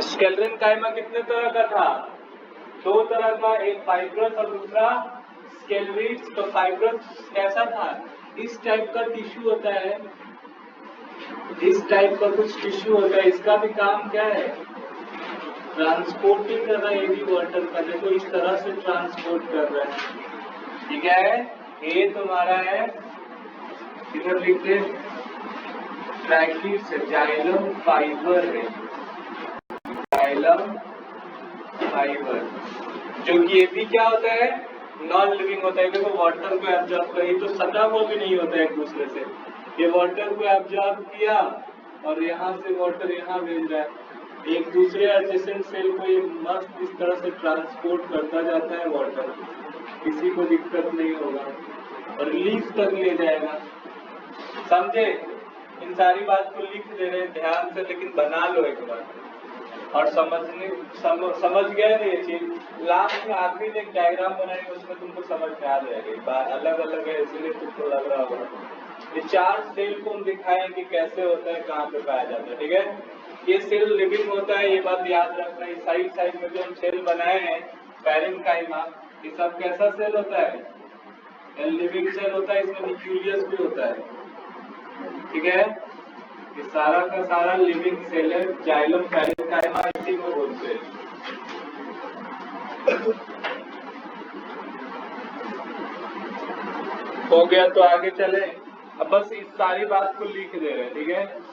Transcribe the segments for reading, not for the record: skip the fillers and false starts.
Skeleton काइमा कितने तरह का था? दो तरह का, एक फाइब्रस और दूसरा स्केलेटन। तो फाइब्रस कैसा था? इस टाइप का टिश्यू होता है, इस टाइप का कुछ टिश्यू होता है। इसका भी काम क्या है? ट्रांसपोर्टिंग कर रहा है, ये भी वाटर का। देखो इस तरह से ट्रांसपोर्ट कर रहा है। ठीक है, ये तुम्हारा है, इधर लिख दे, ट्रैकिड्स जाइलम फाइबर है, जाइलम फाइबर, जो कि ये भी क्या होता है? नॉन लिविंग होता है। देखो वाटर को एब्जॉर्ब कर, ये तो सटा हुआ भी नहीं होता है एक दूसरे से। ये वाटर को एब्जॉर्ब किया और यहाँ से वाटर यहाँ भेज रहा है, एक दूसरे एडजेसेंट सेल को ये मस्त इस तरह से ट्रांसपोर्ट करता जाता है वाटर, किसी को दिक्कत नहीं होगा और लीफ तक ले जाएगा। समझे? इन सारी बात को लिख दे रहे हैं ध्यान से, लेकिन बना लो एक बार और समझ गए ना ये चीज। लास्ट में आखिरी में एक डायग्राम बनाएंगे, उसमें तुमको समझ में आ जाएगा। बात अलग अलग है इसलिए तुमको लग रहा होगा। ये 4 सेल को हम दिखाएं कि कैसे होता है, कहाँ पे पाया जाता है। ठीक है, ये सेल लिविंग होता है, ये बात याद रखना। इस साइड साइड में जो हम सेल बनाए हैं पैरेन्काइमा, ये सब कैसा सेल होता है? लिविंग सेल होता है, इसमें न्यूक्लियस भी होता है। ठीक है, ये सारा का सारा लिविंग सेल है, जाइलम पैरेन्काइमा इसी को बोलते हैं। हो गया तो आगे चले। अब बस इस सारी बात को लिख दे रहे हैं। ठीक है,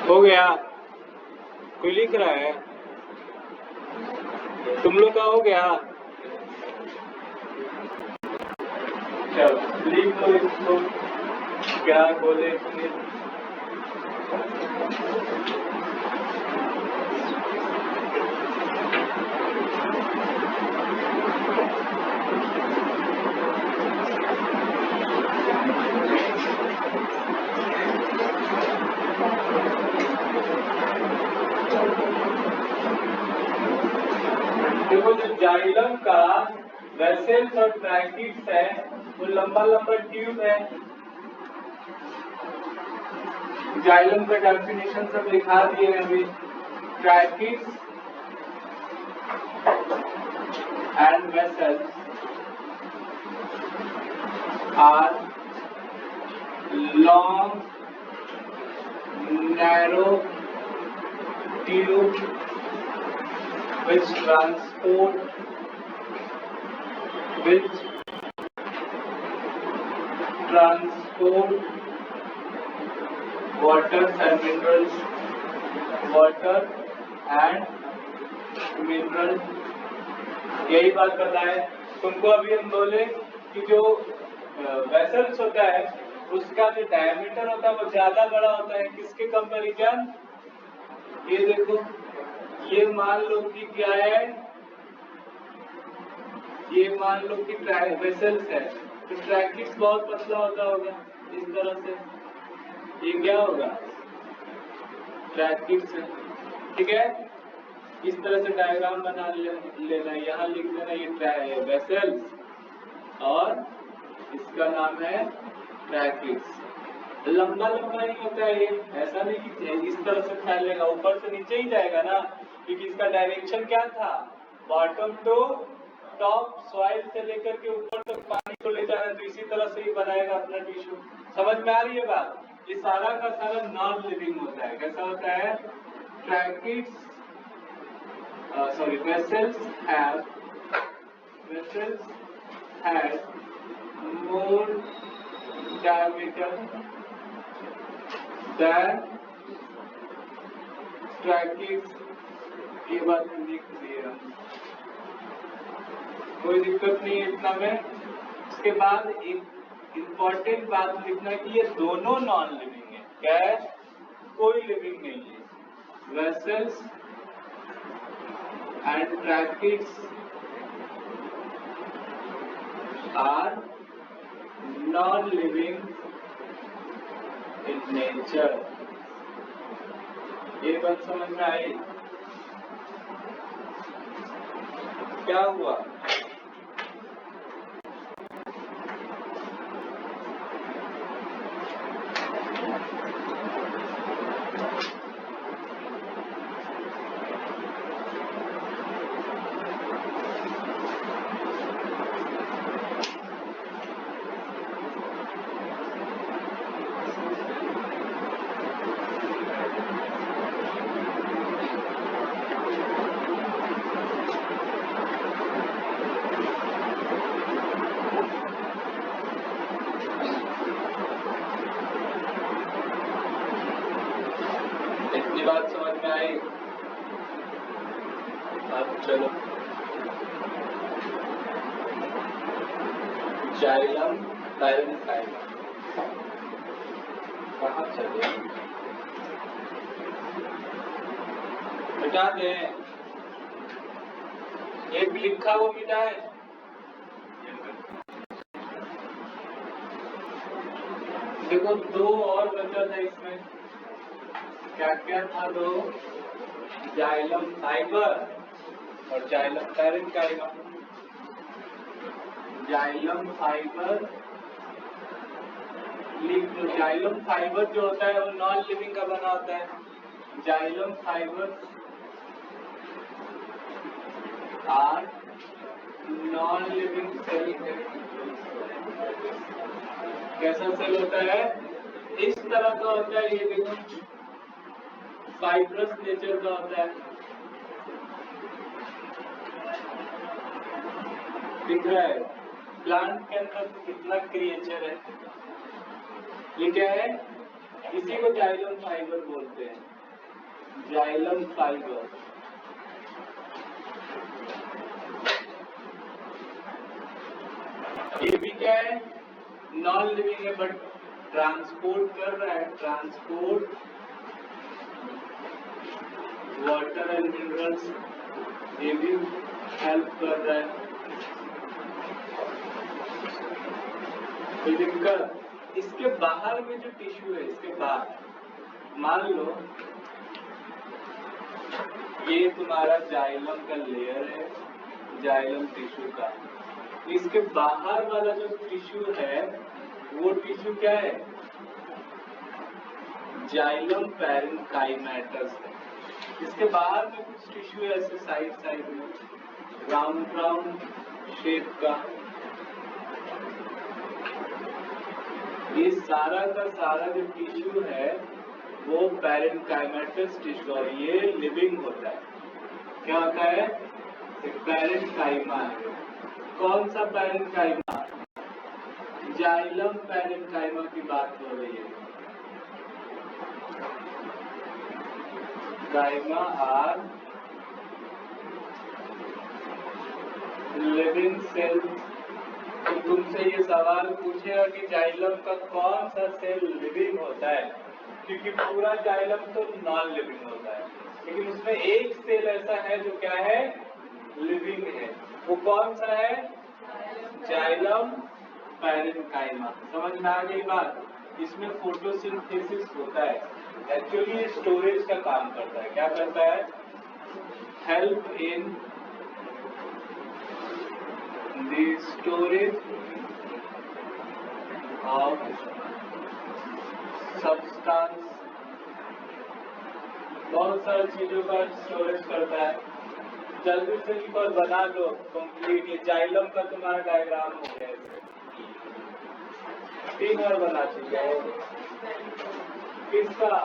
हो गया? कोई लिख रहा है? तुम लोग का हो गया? चलो लिख लो इसको, क्या बोले इसमें। देखो जो जाइलम का वेसल्स और ट्रैकिड्स है, वो लंबा लंबा ट्यूब है। जाइलम का डेफिनेशन सब लिखा दिए हैं अभी। Tracheids and vessels are long narrow tube which transport water and minerals, यही बात बताए तुमको। अभी हम बोले कि जो वेसल्स होता है उसका जो डायमीटर होता है वो ज्यादा बड़ा होता है। किसके कंपैरिजन? ये देखो, ये मान लो कि क्या है, ये मान लो कि वेसल्स है, तो ट्रैकिड्स बहुत पतला होता होगा इस तरह से। ये क्या होगा? ट्रैकिड्स है। ठीक है, इस तरह से डायग्राम बना लेना, यहाँ लिख देना ये वेसल्स और इसका नाम है ट्रैकिड्स। लंबा लंबा नहीं होता है ये, ऐसा नहीं कि इस तरह से फैलेगा, ऊपर से नीचे ही जाएगा ना, क्योंकि इसका डायरेक्शन क्या था? बॉटम टू टॉप, सॉइल से लेकर के ऊपर तक पानी को ले जाना, तो इसी तरह से ही बनाएगा अपना टिश्यू। समझ में आ रही है बात? ये सारा का सारा नॉन लिविंग होता है। कैसा होता है? Tracheids vessels have more diameter than trackids। ये बात लिख दिया, कोई दिक्कत नहीं है इतना में। उसके बाद एक इंपॉर्टेंट बात लिखना है कि ये दोनों नॉन लिविंग है। क्या है? कोई लिविंग नहीं है। Vessels and tracheids are non living in nature. ये बात समझ में आई? क्या हुआ? इतनी बात समझ में आई? अब चलो, जाइलम पैरेन्काइमा कहाँ चले? मिटा दें। एक लिखा वो मिटाए। देखो दो और बचा था इसमें। क्या क्या था? दो, जाइलम फाइबर और जाइलम पैरेन्काइमा। जाइलम फाइबर लिख लो। जाइलम फाइबर जो होता है वो नॉन लिविंग का बना होता है। Xylem fibre are non living cell. कैसा सेल होता है? इस तरह का होता है। ये देखो, फाइब्रस नेचर का होता है। दिख रहा है? प्लांट के अंदर कितना क्रिएचर है। ये क्या है? इसी को जाइलम फाइबर बोलते हैं। Xylem fibre. ये भी क्या है? नॉन लिविंग है बट ट्रांसपोर्ट कर रहा है। ट्रांसपोर्ट वाटर एंड मिनरल्स, ये भी हेल्प कर रहा है। कोई दिक्कत? इसके बाहर में जो टिश्यू है, इसके बाहर मान लो ये तुम्हारा जाइलम का लेयर है, जाइलम टिश्यू का। इसके बाहर वाला जो टिश्यू है वो टिश्यू क्या है? जाइलम पैरेन्काइमेटस है। इसके बाहर में कुछ टिश्यू है ऐसे साइड साइड में, राउंड राउंड शेप का। ये सारा का सारा जो टिश्यू है वो पैरेन्काइमेटस टिश्यू, और ये लिविंग होता है। क्या होता है? पैरेन्काइमा है। कौन सा पैरेन्काइमा? जाइलम पैरेन्काइमा की बात हो रही है। काइमा आर लिविंग सेल। तो तुमसे ये सवाल पूछेगा कि जाइलम का कौन सा सेल लिविंग होता है, क्योंकि पूरा जाइलम तो नॉन लिविंग होता है, लेकिन उसमें एक सेल ऐसा है जो क्या है? लिविंग है। वो कौन सा है? Xylem parenchyma. समझ में आ गई बात? इसमें फोटोसिंथेसिस होता है। एक्चुअली ये स्टोरेज का काम करता है। क्या करता है? Help in the storage of substance. बहुत सारी चीजों का स्टोरेज करता है। जल्दी से एक बार बना लो कंप्लीट। ये जाइलम का तुम्हारा डायग्राम हो गया है। 3 और बना चुके हो। किसका?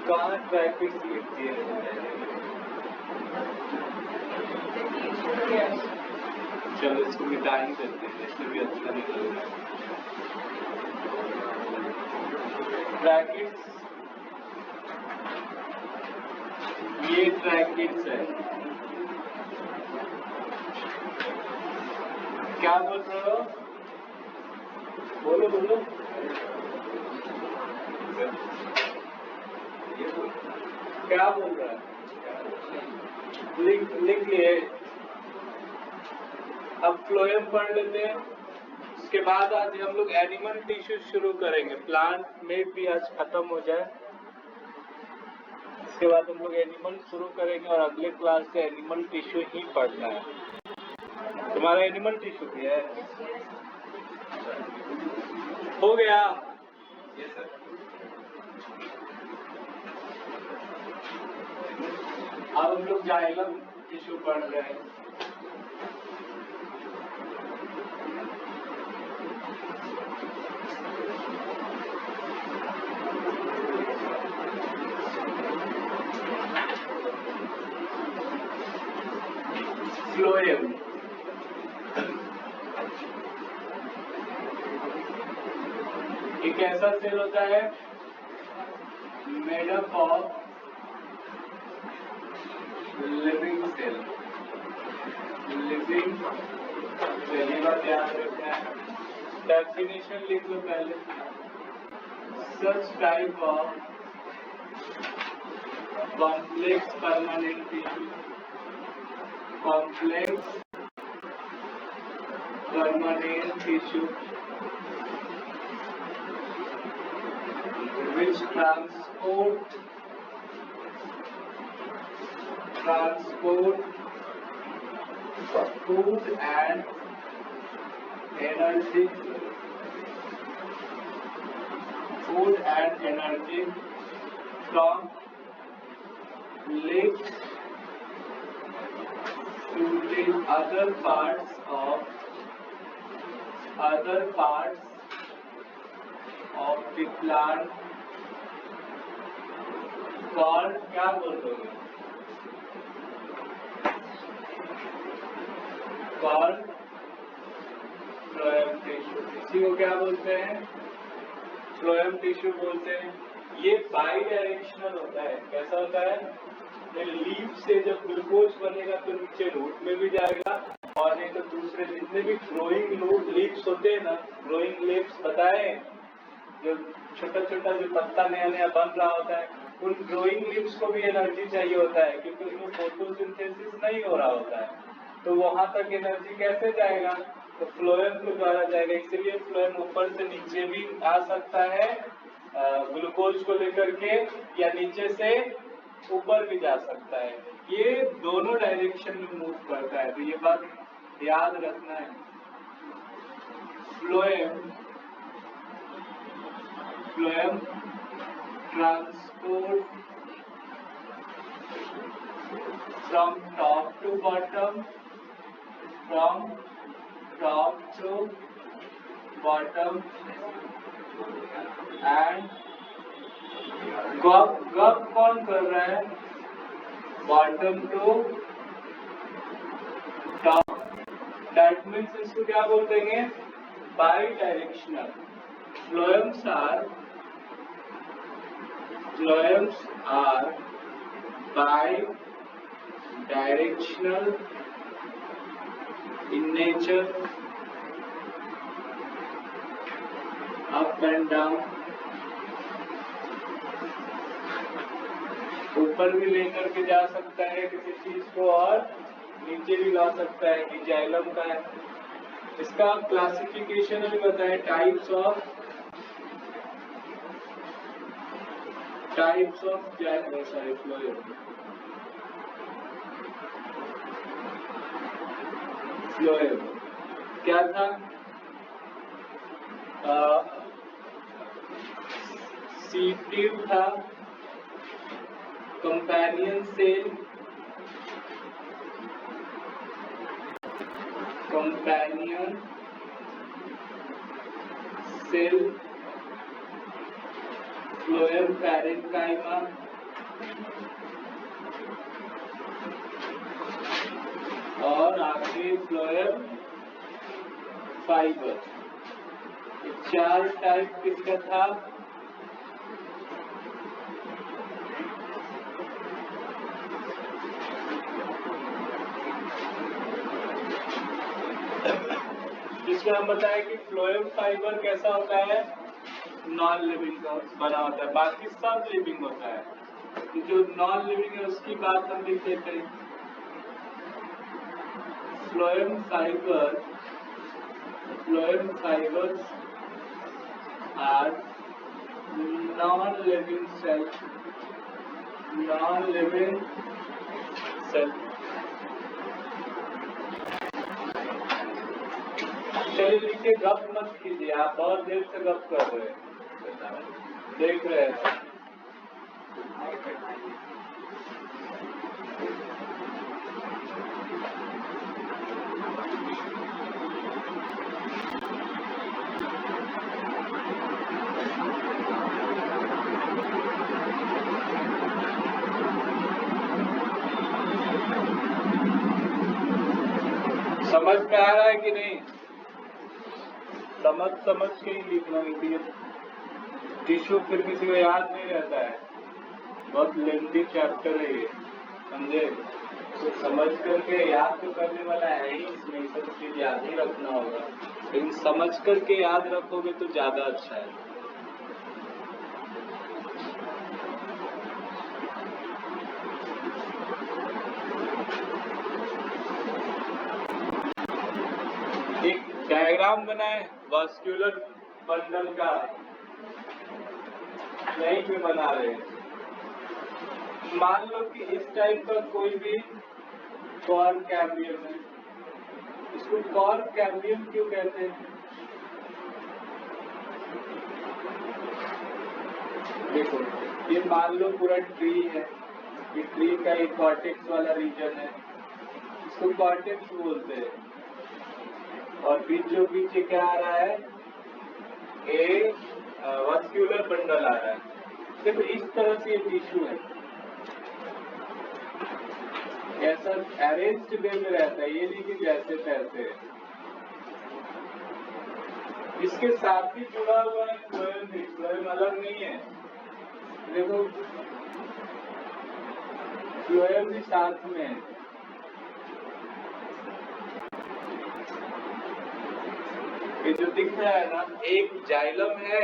कहाँ ट्रैकिड्स लिख दिए? चलो इसको मिटा ही देते हैं, इसमें भी अच्छा निकल रहा है। ट्रैकिड्स, ये ट्रैकिड्स है। क्या बोल रहे हो? बोलो बोलो। क्या बोल रहा है? लिख लिए। अब फ्लोएम पढ़ लेते हैं। उसके बाद आज हम लोग एनिमल टिश्यू शुरू करेंगे। प्लांट में भी आज खत्म हो जाए, उसके बाद हम लोग एनिमल शुरू करेंगे और अगले क्लास से एनिमल टिश्यू ही पढ़ना है। तुम्हारा एनिमल टिश्यू भी है? हो गया? Yes sir. अब हम लोग जाइलम टिश्यू पढ़ रहे हैं। फ्लोएम एक ऐसा सेल होता है made up of living cell. Living cell, ये बात याद रखना है। डेफिनेशन लिख लो पहले। Such type of complex permanent tissue, complex permanent tissue which transport food and energy from lips to the other parts of the plant called, क्या बोल दोगे? called phloem tissue. इसी को क्या बोलते हैं? फ्लोएम टिश्यू बोलते हैं। ये बाई डायरेक्शनल होता है। कैसा होता है? लीफ से जब ग्लूकोज बनेगा तो नीचे रूट में भी जाएगा, और नहीं तो दूसरे जितने भी ग्रोइंग लीव्स होते हैं ना, ग्रोइंग लीव्स बताए, जो छोटा छोटा जो पत्ता नया नया बन रहा होता है, उन ग्रोइंग लीव्स को भी एनर्जी चाहिए होता है, क्योंकि उसमें फोटोसिंथेसिस नहीं हो रहा होता है। तो वहां तक एनर्जी कैसे जाएगा? तो फ्लोएम के द्वारा जाएगा। इसलिए फ्लोएम ऊपर से नीचे भी आ सकता है ग्लूकोज को लेकर के, या नीचे से ऊपर भी जा सकता है। ये दोनों डायरेक्शन में मूव करता है, तो ये बात याद रखना है। Phloem transport from top to bottom, and गप कौन कर रहा है? Bottom to top. That means इसको क्या बोल देंगे? Bidirectional. Phloems are bi-directional in nature, up and down, ऊपर भी लेकर के जा सकता है किसी चीज को, और नीचे भी ला सकता है, कि जाइलम का है। इसका क्लासिफिकेशन भी बताए, टाइप्स ऑफ फ्लोएम क्या था? सीटिव था, कंपेनियन सेल, फ्लोएम पैरेन्काइमा, और आगे फ्लोएम फाइबर। चार टाइप किसका था? इसमें हम बताया कि फ्लोएम फाइबर कैसा होता है, नॉन लिविंग का बना होता है, बाकी सब लिविंग होता है। तो जो नॉन लिविंग है उसकी बात हम लिख देते हैं, phloem fibres are non-living cell चलिए लिखिए, गप मत कीजिए, आप बहुत देर से गप कर रहे हैं, देख रहे हैं। समझ में आ रहा है कि नहीं? समझ के ही लिखना है, टिश्यू फिर किसी को याद नहीं रहता है, बहुत लेंथी चैप्टर है ये, समझे? तो समझ करके याद तो करने वाला है ही, इसमें सब चीज याद ही रखना होगा, लेकिन समझ करके याद रखोगे तो ज्यादा अच्छा है। एक डायग्राम बनाए वास्कुलर बंडल का, यहीं पे बना रहे हैं। मान लो कि इस टाइप का कोई भी कॉर्क कैम्बियम है, इसको कॉर्क कैम्बियम क्यों कहते हैं? देखो, ये मान लो पूरा ट्री है, ये ट्री का एक कॉर्टेक्स वाला रीजन है, इसको कॉर्टेक्स बोलते हैं, और बीचों बीच क्या आ रहा है, एक वास्कुलर बंडल आ रहा है। देखो इस तरह से ये टिश्यू है, ऐसा अरेंज्ड वे में रहता है, ये नहीं कि जैसे तैसे। इसके साथ ही जुड़ा हुआ है फ्लोएम भी, फ्लोएम अलग नहीं है, देखो फ्लोएम भी साथ में है। ये जो दिख रहा है ना, एक जाइलम है,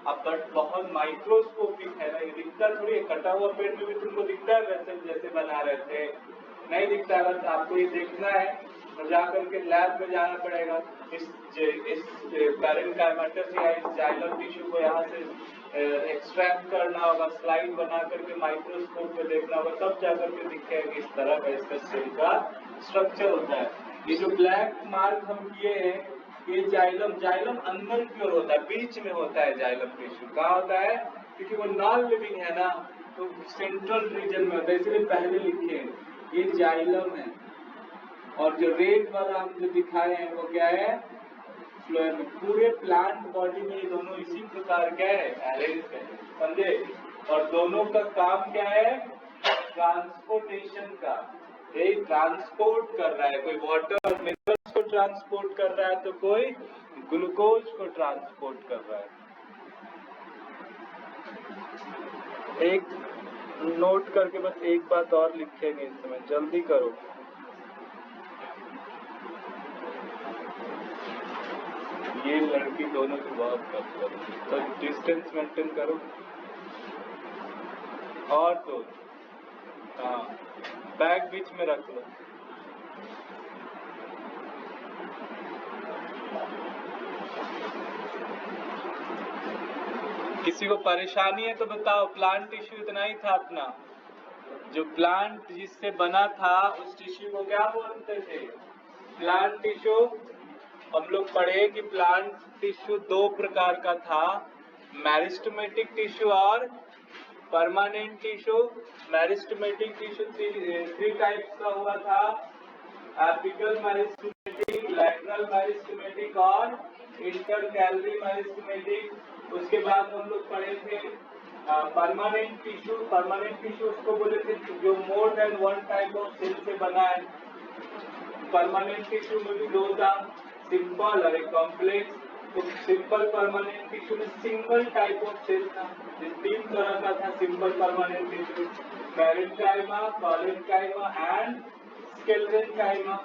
अब बट बहुत माइक्रोस्कोपिक है ना, ये दिखता थोड़ी है, कटा हुआ पेड़ में भी तुमको दिखता है वैसे जैसे बना रहे थे, नहीं दिखता है। बस आपको ये देखना है तो जा करके लैब में जाना पड़ेगा, इस पैरेन्काइमेटस या इस जाइलम टिश्यू को यहाँ से एक्सट्रैक्ट करना होगा, स्लाइड बना करके माइक्रोस्कोप में देखना होगा, तब जाकर के दिखेगा कि इस तरह का इसका सेल का स्ट्रक्चर होता है। ये जो ब्लैक मार्क हम किए हैं, ये जाइलम अंदर की ओर होता है, बीच में होता है जाइलम टिश्यू। कहाँ होता है? क्योंकि वो नॉन लिविंग है ना, तो सेंट्रल रीजन में होता है, इसलिए पहले लिखे ये जाइलम है, और जो रेड वाला हम जो दिखाए हैं वो क्या है, फ्लोएम। पूरे प्लांट बॉडी में ये दोनों इसी प्रकार क्या है, अरेंज है, समझे? और दोनों का काम क्या है, ट्रांसपोर्टेशन का। ये ट्रांसपोर्ट कर रहा है, कोई वाटर मिनरल्स को ट्रांसपोर्ट कर रहा है तो कोई ग्लूकोज को ट्रांसपोर्ट कर रहा है। एक नोट करके बस एक बात और लिखेंगे इस समय, जल्दी करो। ये लड़की दोनों की बहुत करती है, तो डिस्टेंस मेंटेन करो। और तो हाँ, बैग बीच में रख लो। किसी को परेशानी है तो बताओ। प्लांट टिश्यू इतना ही था अपना, जो प्लांट जिससे बना था उस टिश्यू को क्या बोलते थे, प्लांट टिश्यू। हम लोग पढ़े कि प्लांट टिश्यू दो प्रकार का था, मेरिस्टेमेटिक टिश्यू और permanent tissue. Meristematic tissue three types का हुआ था, एपिकल मेरिस्टेमेटिक, लैटरल मेरिस्टेमेटिक और इंटरकैलरी मेरिस्टेमेटिक। उसके बाद हम लोग पढ़े थे परमानेंट टिश्यू। परमानेंट टिश्यू उसको बोले थे जो more than one type of cell से बना है। परमानेंट टिश्यू में भी दो था, सिंपल और एक कॉम्प्लेक्स। तो सिंपल परमानेंट टिश्यू में सिंगल टाइप ऑफ सेल था, तीन तरह का था simple permanent tissue, parenchyma, collenchyma and sclerenchyma.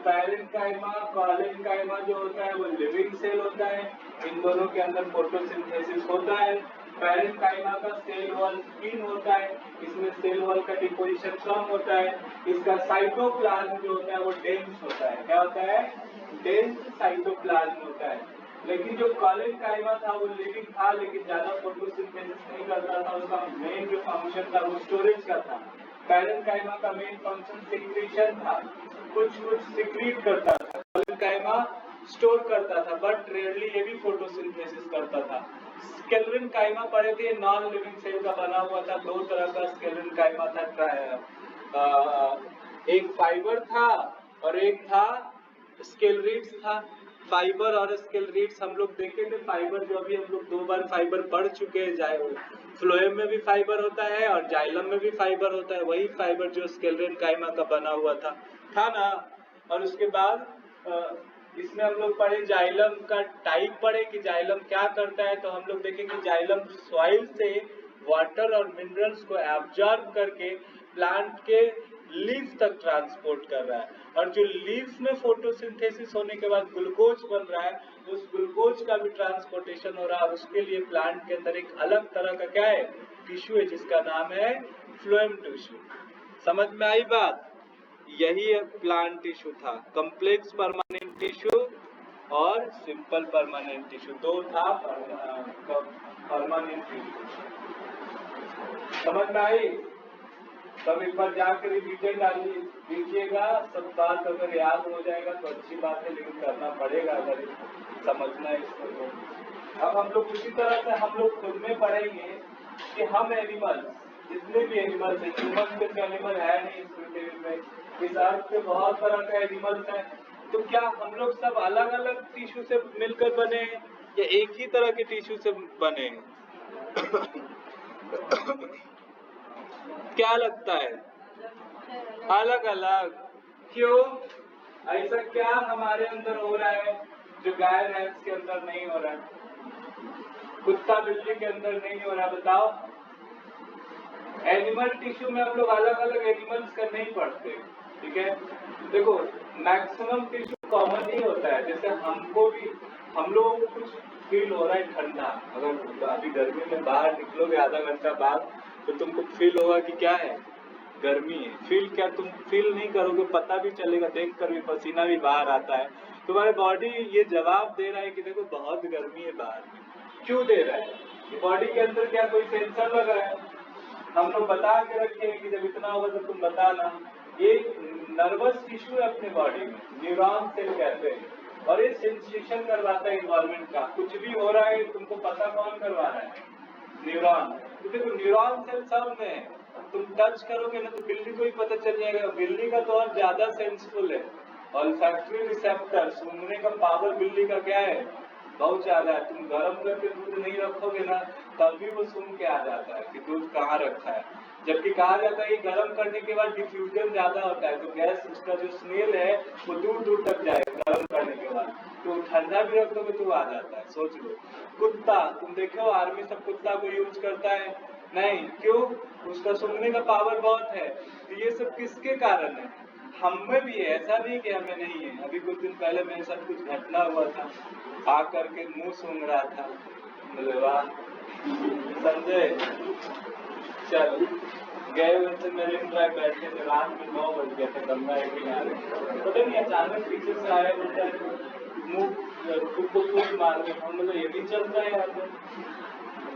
Parenchyma collenchyma जो होता है वो लिविंग सेल होता है, इन दोनों के अंदर फोटोसिंथेसिस होता है। पैरेन्काइमा का सेल वॉल थिन होता है, इसमें सेल वॉल का डिपोजिशन कम होता है। इसका साइटोप्लाज्म जो होता है वो डेंस होता है। क्या होता है? डेंस साइटोप्लाज्म होता है। लेकिन जो कॉलेनकाइमा था वो लिविंग था, लेकिन ज्यादा फोटोसिंथेसिस नहीं करता था। उसका मेन जो फंक्शन था वो स्टोरेज का था। पैरेन्काइमा का मेन फंक्शन सिक्रीशन था, कुछ सिक्रीट करता था। कॉलेनकाइमा स्टोर करता था, बट रेयरली ये भी फोटोसिंथेसिस करता था। स्केलेरेनकाइमा पढ़े थे, नॉन लिविंग सेल का बना हुआ था। दो तरह का स्केलेरेनकाइमा था, एक फाइबर था और एक था स्केलरीड्स था। फाइबर और स्केलरीड्स हम लोग देखे थे। फाइबर जो अभी हम लोग 2 बार फाइबर पढ़ चुके हैं, फ्लोएम में भी फाइबर होता है और जाइलम में भी फाइबर होता है। वही फाइबर जो स्केलेरेनकाइमा का बना हुआ था ना। और उसके बाद इसमें हम लोग पढ़े जाइलम का टाइप पढ़े कि जाइलम क्या करता है। तो हम लोग देखें कि जाइलम सॉइल से वाटर और मिनरल्स को एब्जॉर्ब करके प्लांट के लीफ तक ट्रांसपोर्ट कर रहा है। और जो लीफ में फोटोसिंथेसिस होने के बाद ग्लूकोज बन रहा है, उस ग्लूकोज का भी ट्रांसपोर्टेशन हो रहा है। और उसके लिए प्लांट के अंदर एक अलग तरह का क्या है? टिश्यू है, जिसका नाम है फ्लोएम टिश्यू। समझ में आई बात? यही प्लांट टिश्यू था। कम्प्लेक्स परमानेंट टिश्यू और सिंपल परमानेंट टिश्यू, दो था परमानेंट टिश्यू। समझ में आई? तब एक बार जाकर रिवीजन डाली दीजिएगा। सब बात अगर याद हो जाएगा तो अच्छी बात है, लेकिन करना पड़ेगा अगर समझना है इसको तो। अब हम लोग उसी तरह से हम लोग खुद में पढ़ेंगे कि हम एनिमल्स, जितने भी एनिमल्स हैं, ह्यूमन सिर्फ एनिमल है नहीं इस पृथ्वी में, इस अर्थ पे बहुत तरह के एनिमल्स हैं। तो क्या हम लोग सब अलग अलग टिश्यू से मिलकर बने हैं या एक ही तरह के टिश्यू से बने हैं? क्या लगता है? अलग अलग। क्यों? ऐसा क्या हमारे अंदर हो रहा है जो गाय भैंस के अंदर नहीं हो रहा है, कुत्ता बिल्ली के अंदर नहीं हो रहा? बताओ। एनिमल टिश्यू में हम लोग अलग अलग एनिमल्स का नहीं पढ़ते, ठीक है? देखो, मैक्सिमम टिश्यू कॉमन ही होता है। जैसे हमको भी, हम लोगों को कुछ फील हो रहा है ठंडा, अगर अभी गर्मी में बाहर निकलोगे आधा घंटा बाद तो तुमको फील होगा कि क्या है? गर्मी है। फील क्या तुम फील नहीं करोगे, पता भी चलेगा, देख कर भी पसीना भी बाहर आता है। तुम्हारे बॉडी ये जवाब दे रहा है कि देखो बहुत गर्मी है बाहर में। क्यों दे रहा है? बॉडी के अंदर क्या कोई सेंसर लगा है? हम लोग बता के रखे हैं कि जब इतना होगा तो तुम बताना। एक नर्वस टिश्यू है अपने बॉडी में, न्यूरॉन सेल कहते हैं, और ये सेंसेशन करवाता है इन्वायरमेंट का। कुछ भी हो रहा है तुमको पता कौन करवा रहा है? न्यूरॉन। तो देखो न्यूरॉन सेल सब में है। तुम टच करोगे ना तो बिल्ली को ही पता चल जाएगा। बिल्ली का तो और ज्यादा सेंसफुल है। ऑल्फैक्टरी रिसेप्टर, सूंघने का पावर बिल्ली का क्या है? बहुत ज्यादा है। तुम गर्म करके दूध नहीं रखोगे ना तब भी वो सूंघ के आ जाता है कि दूध कहाँ रखा है। जबकि कहा जाता है कि गर्म करने के बाद डिफ्यूजन ज्यादा होता है, तो गैस उसका जो स्मेल है वो दूर दूर तक जाएगा गर्म करने के बाद। तो ठंडा भी रख दोगे तो आ जाता है। सोच लो। कुत्ता, तुम देखो आर्मी सब कुत्ता को यूज करता है नहीं? क्यों? उसका सूंघने का पावर बहुत है। तो ये सब किसके कारण है? हम में भी है, ऐसा नहीं कि हमें नहीं है। अभी कुछ दिन पहले मेरे साथ कुछ घटना हुआ था, आ करके मुंह सूंघ रहा था। बोले वाह, समझे? चलो, गए हुए थे मेरिन ड्राइव, बैठे थे, रात में 9 बज गया था गंगा के किनारे। पता नहीं अचानक पीछे से आया, बोलता है मुंह खुद को फूट मार के। हम लोग ये भी चलता है यहाँ पे।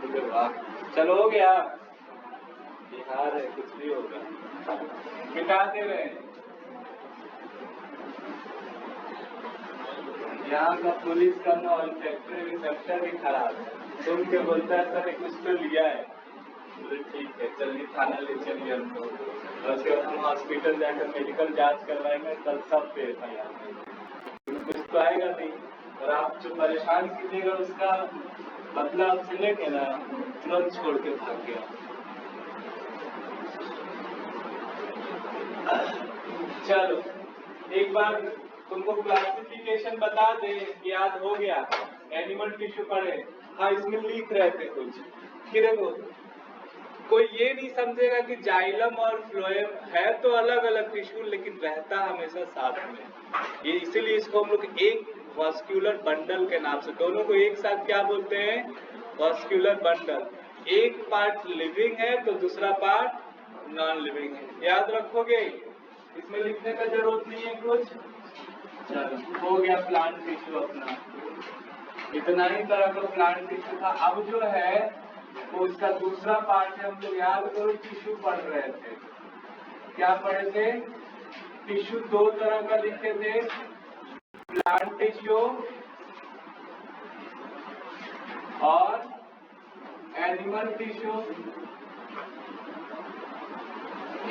बोले वाह, चलो हो गया। बिहार है, कुछ भी होगा, मिटा दे रहे हैं। यहाँ का पुलिस का ना ऑल्फैक्टरी रिसेप्टर भी खराब है। सुन के बोलता है सर कुछ तो लिया है। बोले ठीक है, चलिए थाना ले चलिए हमको। और उसके बाद हम हॉस्पिटल जाकर मेडिकल जांच करवाएंगे, कल सब पे FIR। कुछ तो आएगा नहीं। और आप जो परेशान कीजिएगा उसका बदला आपसे लेंगे ना, तुरंत छोड़ के भाग गया। चलो, एक बार तुमको क्लासिफिकेशन बता दे, याद हो गया? एनिमल टिश्यू पढ़े, हाँ इसमें लिख रहे थे कुछ कि देखो कोई ये नहीं समझेगा कि जाइलम और फ्लोएम है तो अलग अलग टिश्यू, लेकिन रहता हमेशा साथ में। ये इसीलिए इसको हम लोग एक वास्कुलर बंडल के नाम से, दोनों को एक साथ क्या बोलते हैं? Vascular bundle. एक पार्ट लिविंग है तो दूसरा पार्ट नॉन लिविंग है। याद रखोगे, इसमें लिखने का जरूरत नहीं है कुछ। चलो हो गया प्लांट टिश्यू अपना, इतना ही तरह का प्लांट टिश्यू था। अब जो है वो इसका दूसरा पार्ट है। हम लोग याद करो टिश्यू पढ़ रहे थे, क्या पढ़े थे? टिश्यू दो तरह का लिखे थे, प्लांट टिश्यू और एनिमल टिश्यू।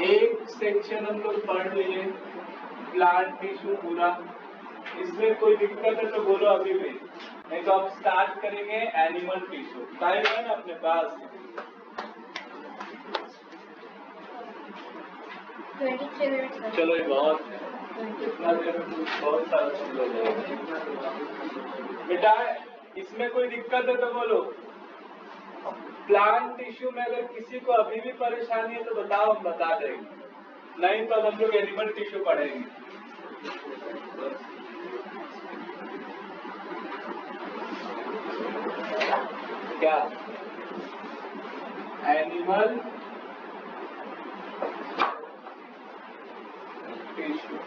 एक सेक्शन हम लोग पढ़ लिए प्लांट टिश्यू पूरा। इसमें कोई दिक्कत है तो बोलो अभी भी, नहीं तो आप स्टार्ट करेंगे एनिमल टिश्यू। टाइम है ना अपने पास? 23 मिनट। चलो ये बहुत है, इतना देर में बहुत सारा चीज हो जाएगा। बेटा इसमें कोई दिक्कत है तो बोलो। प्लांट टिश्यू में अगर किसी को अभी भी परेशानी है तो बताओ, हम बता देंगे, नहीं तो हम लोग एनिमल टिश्यू पढ़ेंगे। क्या एनिमल टिश्यू?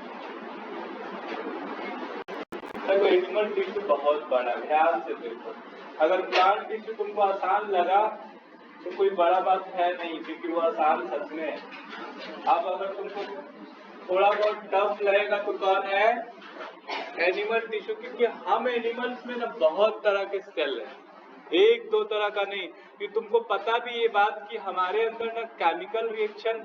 देखो एनिमल टिश्यू बहुत बड़ा, ध्यान से देखो। अगर प्लांट टिश्यू तुमको आसान लगा तो कोई बड़ा बात है नहीं, क्योंकि वो आसान सच में है। अब अगर तुमको थोड़ा बहुत टफ लगेगा तो कौन है? Animal tissue. क्योंकि हम एनिमल्स में ना बहुत तरह के सेल हैं, एक दो तरह का नहीं। कि तुमको पता भी ये बात कि हमारे अंदर ना केमिकल रिएक्शन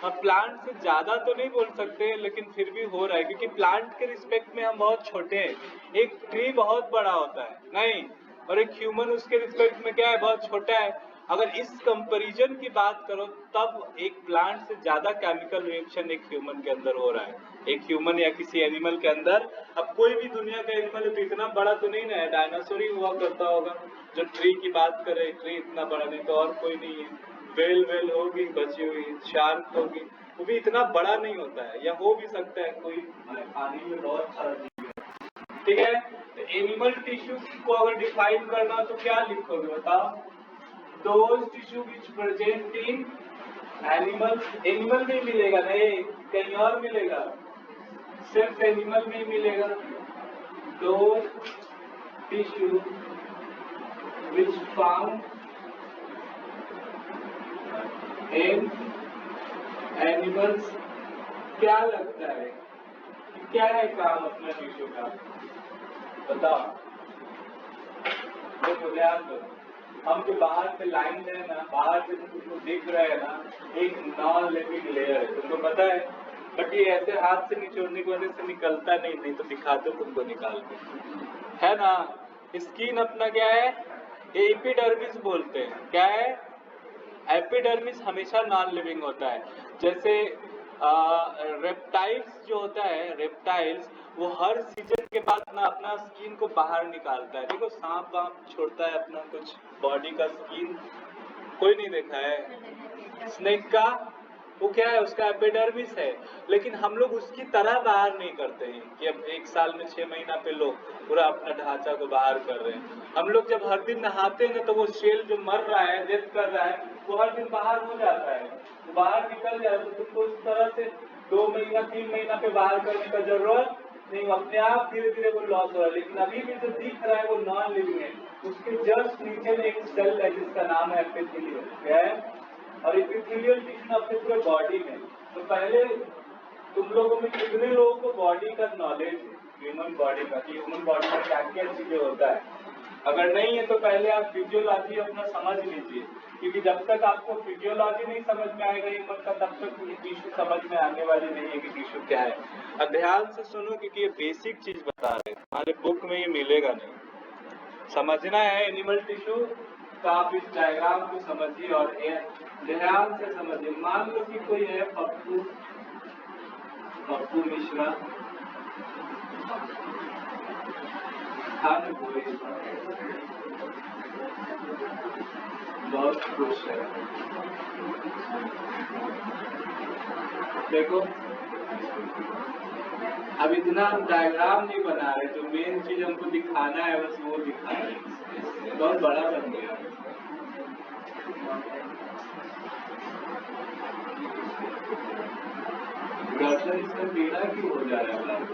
प्लांट से ज्यादा तो नहीं बोल सकते, लेकिन फिर भी हो रहा है, क्योंकि प्लांट के रिस्पेक्ट में हम बहुत छोटे हैं। एक ट्री बहुत बड़ा होता है नहीं, और एक ह्यूमन उसके रिस्पेक्ट में क्या है? बहुत छोटा है। अगर इस कंपैरिजन की बात करो तब एक प्लांट से ज्यादा केमिकल रिएक्शन एक ह्यूमन के अंदर हो रहा है, एक ह्यूमन या किसी एनिमल के अंदर। अब कोई भी दुनिया का एनिमल है तो इतना बड़ा तो नहीं ना है, डायनासोर ही हुआ करता होगा जो ट्री की बात करे। ट्री इतना बड़ा नहीं तो और कोई नहीं है। वेल होगी बची हुई, शार्क होगी, वो भी इतना बड़ा नहीं होता है, या हो भी सकता है कोई, पानी में बहुत सारा जीव है। ठीक है, तो एनिमल टिश्यू को अगर डिफाइन करना तो क्या लिखोगे बताओ? Those tissue which present in animals. Animal में मिलेगा नहीं, कहीं और मिलेगा, सिर्फ एनिमल में मिलेगा। Those tissue which found in animals. क्या लगता है क्या है काम अपना टिश्यू का? बताओ। देखो ध्यान दो, हम जो बाहर से लाइन है ना, बाहर से तुमको दिख रहा है ना, एक नॉन लिविंग लेयर है, तुमको पता है। बट ये ऐसे हाथ से निचोड़ने की वजह से निकलता नहीं तो दिखाते तुमको निकाल के, है ना। स्किन अपना क्या है? एपिडर्मिस बोलते हैं। क्या है? एपिडर्मिस हमेशा नॉन लिविंग होता है। जैसे रेप्टाइल्स जो होता है, रेप्टाइल्स वो हर सीजन के बाद ना अपना स्किन को बाहर निकालता है। देखो सांप वाप छोड़ता है अपना कुछ बॉडी का स्किन, कोई नहीं देखा है? स्नेक का वो क्या है? उसका एपिडर्मिस है। लेकिन हम लोग उसकी तरह बाहर नहीं करते हैं कि अब एक साल में 6 महीना पे लोग पूरा अपना ढांचा को बाहर कर रहे हैं। हम लोग जब हर दिन नहाते हैं तो वो सेल जो मर रहा है, डेथ कर रहा है, वो हर दिन बाहर हो जाता है, तो बाहर निकल जाए। तो तुमको उस तरह से 2 महीना 3 महीना पे बाहर करने का जरूरत नहीं, अपने आप धीरे धीरे वो लॉस हो रहा है। लेकिन अभी भी जो दिख रहा है वो नॉन लिविंग है। उसके जस्ट नीचे में एक सेल है जिसका नाम है एपिथेलियम। क्या है? और एपिथेलियल टिश्यू अपने पूरे बॉडी में। तो पहले तुम लोगों में कितने लोगों को बॉडी का नॉलेज है, ह्यूमन बॉडी का, कि ह्यूमन बॉडी में क्या क्या चीजें होता है? अगर नहीं है तो पहले आप फिजियोलॉजी अपना समझ लीजिए, क्योंकि जब तक आपको फिजियोलॉजी नहीं समझ में आएगा ह्यूमन का, तब तक ये टिश्यू समझ में आने वाली नहीं है कि टिश्यू क्या है। अब ध्यान से सुनो, क्योंकि ये बेसिक चीज बता रहे हैं, हमारे बुक में ये मिलेगा नहीं। समझना है एनिमल टिश्यू तो आप इस डायग्राम को समझिए और ध्यान से समझिए। मान लो कि कोई है पप्पू मिश्रा, बहुत खुश है। देखो अब इतना हम डायग्राम नहीं बना रहे, जो मेन चीज हमको दिखाना है बस वो दिखा रहे हैं। बहुत बड़ा बन गया। गर्दन इसका टेढ़ा क्यों हो जा रहा है?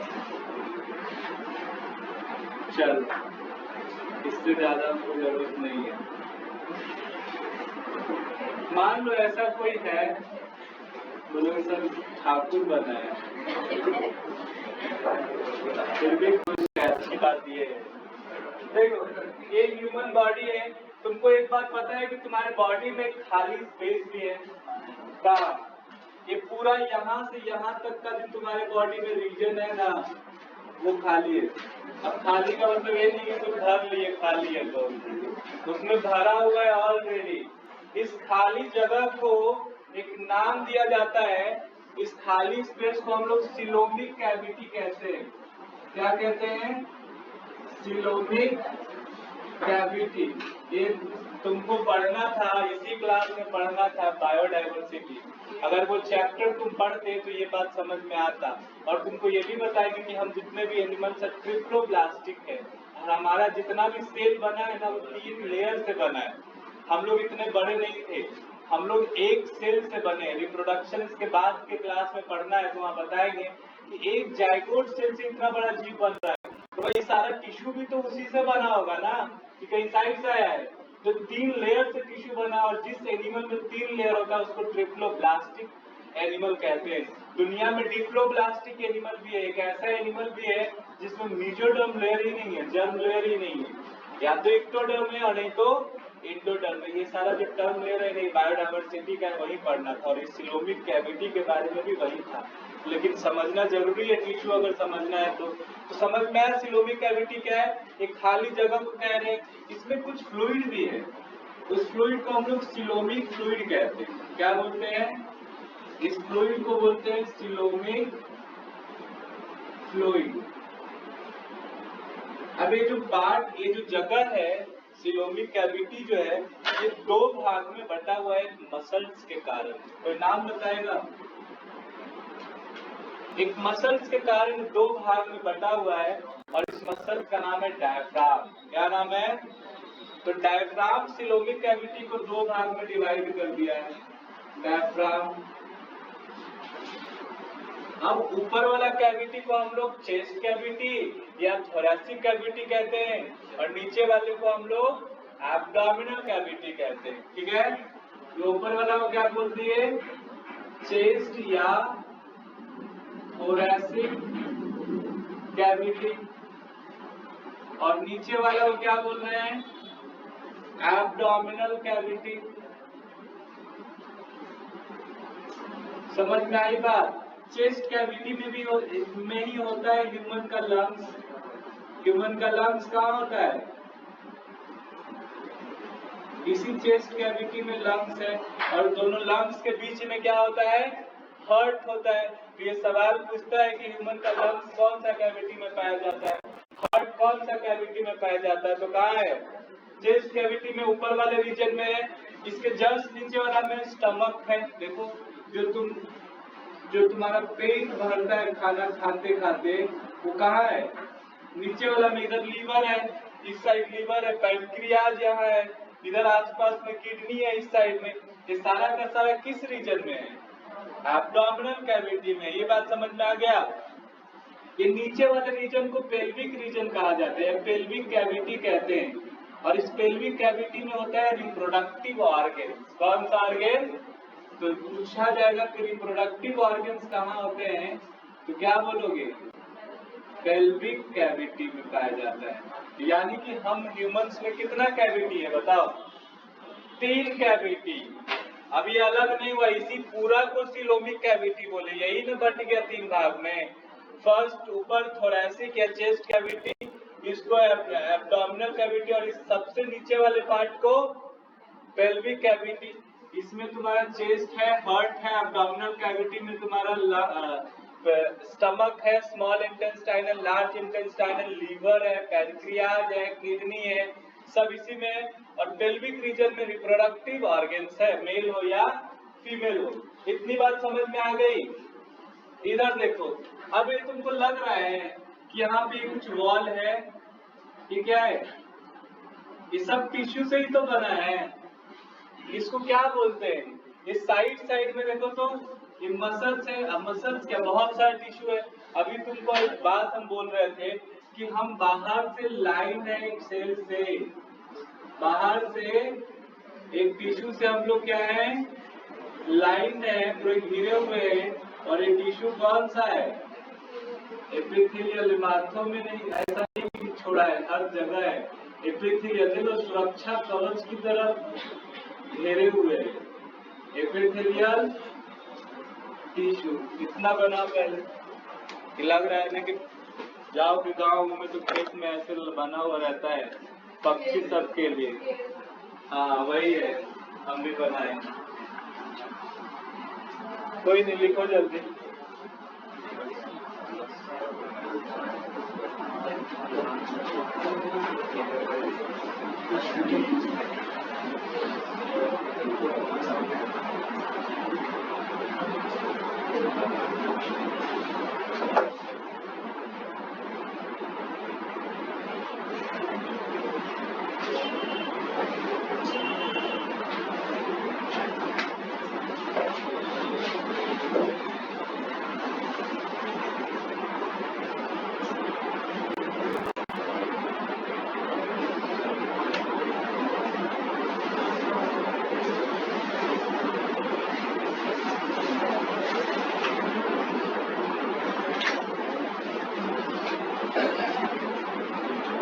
चल, इससे ज्यादा हमको जरूरत नहीं है। मान लो ऐसा कोई है, बोलो सब ठाकुर बना है, फिर भी कुछ अच्छी बात ये है। देखो ये ह्यूमन बॉडी है, तुमको एक बात पता है कि तुम्हारे बॉडी में खाली स्पेस भी है। कहाँ? ये पूरा यहाँ से यहाँ तक का जो तुम्हारे बॉडी में रीजन है ना, वो खाली है। अब खाली का मतलब ये नहीं है तुम भर लिए खाली है, तो उसमें भरा हुआ है ऑलरेडी। इस खाली जगह को एक नाम दिया जाता है। इस खाली स्पेस को हम लोग सिलोमिक कैविटी कहते हैं। क्या कहते हैं? Coelomic cavity. ये तुमको पढ़ना था, इसी क्लास में पढ़ना था, बायोडाइवर्सिटी। अगर वो चैप्टर तुम पढ़ते तो ये बात समझ में आता। और तुमको ये भी बताएंगे कि हम जितने भी एनिमल्स है ट्रिप्लोब्लास्टिक है, और हमारा जितना भी सेल बना है ना वो 3 लेयर से बना है। हम लोग इतने बड़े नहीं थे, हम लोग एक सेल से बने। रिप्रोडक्शन के बाद के क्लास में पढ़ना है तो वहाँ बताएंगे कि एक जाइगोट सेल से इतना बड़ा जीव बन रहा है, तो ये सारा टिश्यू भी तो उसी से बना होगा ना, कि कहीं साइड से आया है। तो 3 लेयर से टिश्यू बना, और जिस एनिमल में 3 लेयर होता है उसको ट्रिप्लोब्लास्टिक एनिमल कहते हैं। दुनिया में डिप्लोब्लास्टिक एनिमल भी है, एक ऐसा एनिमल भी है जिसमें मेसोडर्म लेयर ही नहीं है, जर्म लेयर ही नहीं है। या तो एक्टोडर्म है और नहीं तो एंडोडर्म है। ये सारा जो टर्म ले रहे हैं बायोडाइवर्सिटी का वही पढ़ना था, और इस सिलोमिक कैविटी के बारे में भी वही था। लेकिन समझना जरूरी है, टिश्यू अगर समझना है तो समझ में आया। सिलोमिक कैविटी क्या है? एक खाली जगह को कह रहे हैं, इसमें कुछ फ्लूइड भी है। उस फ्लूइड को हम लोग सिलोमिक फ्लूइड कहते हैं। क्या बोलते हैं? इस फ्लूइड को बोलते हैं सिलोमिक फ्लूइड। अब ये जो पार्ट, ये जो जगह है सिलोमिक कैविटी जो है, ये 2 भाग में बटा हुआ है मसल्स के कारण। कोई नाम बताएगा? एक मसल्स के कारण 2 भाग में बटा हुआ है, और इस मसल का नाम है डायफ्राम। क्या नाम है? तो डायफ्राम सिलोमिक कैविटी को 2 भाग में डिवाइड कर दिया है, डायफ्राम। अब ऊपर वाला कैविटी को हम लोग चेस्ट कैविटी या थोरैसिक कैविटी कहते हैं, और नीचे वाले को हम लोग एब्डोमिनल कैविटी कहते हैं। ठीक है? तो ऊपर वाला को क्या बोल दिए? चेस्ट या थोरैसिक कैविटी, और नीचे वाला को क्या बोल रहे हैं? Abdominal cavity. समझ में आई बात? चेस्ट कैविटी में भी में ही होता है ह्यूमन का लंग्स। ह्यूमन का लंग्स कहाँ होता है? इसी चेस्ट कैविटी में लंग्स है, और दोनों लंग्स के बीच में क्या होता है? हार्ट होता है। तो ये सवाल पूछता है कि ह्यूमन का लंग्स कौन सा कैविटी में पाया जाता है, हार्ट कौन सा कैविटी में पाया जाता है? तो कहाँ है? चेस्ट कैविटी में, ऊपर वाले रीजन में है। इसके जस्ट नीचे वाला में स्टमक है। देखो जो तुम्हारा पेट भरता है खाना खाते खाते, वो कहाँ है? नीचे वाला में। इधर लीवर है, इस साइड लीवर है, पैंक्रियाज यहाँ है, इधर आसपास में किडनी है, इस साइड में। ये सारा का सारा किस रीजन में है? एब्डोमिनल कैविटी में। ये बात समझ में आ गया? ये नीचे वाले रीजन को पेल्विक रीजन कहा जाता है, पेल्विक कैविटी कहते हैं। और इस पेल्विक कैविटी में होता है रिप्रोडक्टिव ऑर्गन। कौन सा ऑर्गन? तो पूछा जाएगा कि रिप्रोडक्टिव ऑर्गन्स कहाँ होते हैं, तो क्या बोलोगे? पेल्विक कैविटी में पाया जाता है। यानी कि हम ह्यूमंस में कितना कैविटी है बताओ? 3 कैविटी। अब ये अलग नहीं हुआ, इसी पूरा को सिलोमिक कैविटी बोले। यही ना बट गया 3 भाग में। फर्स्ट ऊपर थोरैसिक या चेस्ट कैविटी, इसको एब्डोमिनल कैविटी, और इस सबसे नीचे वाले पार्ट को पेल्विक कैविटी। इसमें तुम्हारा चेस्ट है, हार्ट है, एब्डोमिनल कैविटी में तुम्हारा स्टमक है, small intestinal, large intestinal, liver है, पैनक्रियाज है, किडनी है, सब इसी में है। और पेल्विक रीजन में रिप्रोडक्टिव ऑर्गन्स है, मेल हो या फीमेल हो। इतनी बात समझ में आ गई। इधर देखो, अब ये तुमको लग रहा है कि यहाँ पे कुछ वॉल है, ये क्या है? ये सब टिश्यू से ही तो बना है। इसको क्या बोलते हैं? ये साइड साइड में देखो तो ये मसल्स है। अब मसल्स क्या, बहुत सारा टिश्यू है। अभी तुमको एक बात हम बोल रहे थे कि हम बाहर से लाइन है एक सेल से, बाहर से एक टिश्यू से हम लोग क्या है, लाइन है, पूरे घिरे हुए हैं। और ये टिश्यू कौन सा है? एपिथेलियल। माथों में नहीं, ऐसा नहीं छोड़ा है, हर जगह है एपिथेलियल। देखो सुरक्षा कवच की तरफ घेरे हुए हैं एपिथेलियल टिश्यू। इतना बना पहले कि लग रहा है ना कि जाओ कि गाँव में तो खेत में ऐसे बना हुआ रहता है पक्षी सब के लिए। हाँ वही है, हम भी बनाए। कोई नहीं, लिखो जल्दी।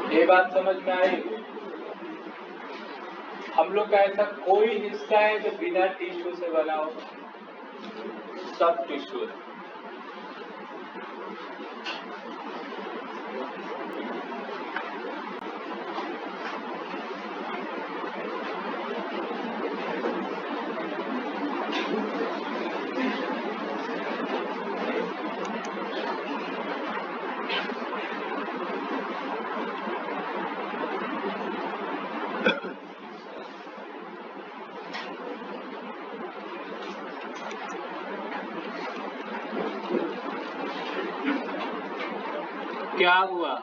ये बात समझ में आई? हम लोग का ऐसा कोई हिस्सा है जो बिना टिश्यू से बना हो? सब टिश्यू है। क्या हुआ?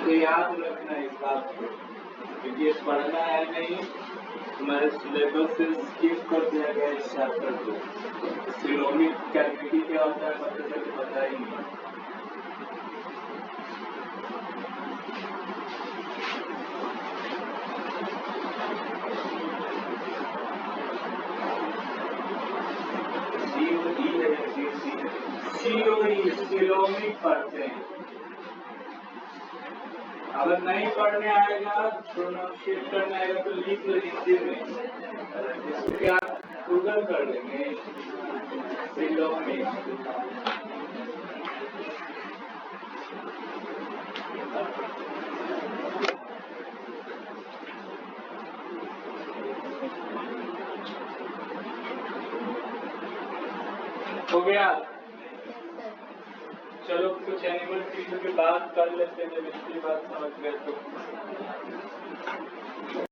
तो याद रखना इस बात को, क्योंकि ये पढ़ना है नहीं, तुम्हारे सिलेबस से स्किप कर दिया गया इस चैप्टर को। सिलोमिक कैविटी क्या होता है पता ही नहीं। सिलोमिक पढ़ते हैं। अगर नहीं पढ़ने आएगा, प्रोनाउंसिएट करने आएगा तो लिख लो हिंदी में, इसको क्या गूगल कर लेंगे। सिलोमिक हो गया। चलो कुछ एनिमल टिश्यू की बात कर लेते हैं, जब इसकी बात समझ गए तो।